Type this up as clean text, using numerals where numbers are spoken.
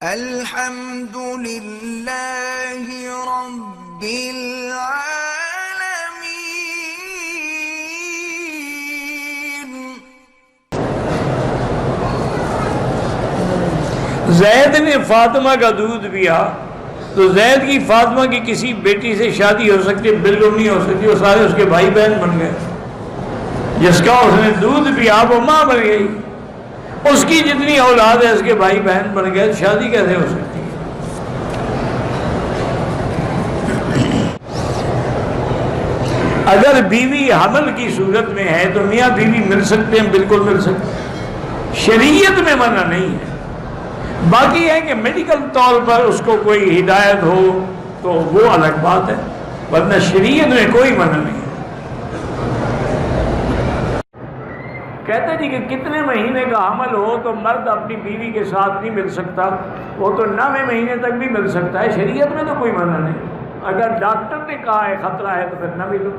الحمد للہ رب العالمین۔ زید نے فاطمہ کا دودھ پیا تو زید کی فاطمہ کی کسی بیٹی سے شادی ہو سکتی ہے؟ بالکل نہیں ہو سکتی، وہ سارے اس کے بھائی بہن بن گئے۔ جس کا اس نے دودھ پیا وہ ماں بن گئی، اس کی جتنی اولاد ہے اس کے بھائی بہن بن گئے، شادی کیسے ہو سکتی ہے؟ اگر بیوی حمل کی صورت میں ہے تو میاں بیوی مل سکتے ہیں، بالکل مل سکتے ہیں، شریعت میں منع نہیں ہے۔ باقی ہے کہ میڈیکل طور پر اس کو کوئی ہدایت ہو تو وہ الگ بات ہے، ورنہ شریعت میں کوئی منع نہیں ہے۔ کہتے جی کہ کتنے مہینے کا حمل ہو تو مرد اپنی بیوی کے ساتھ نہیں مل سکتا، وہ تو 9ویں مہینے تک بھی مل سکتا ہے، شریعت میں تو کوئی منع نہیں۔ اگر ڈاکٹر نے کہا ہے خطرہ ہے تو پھر نہ ملو۔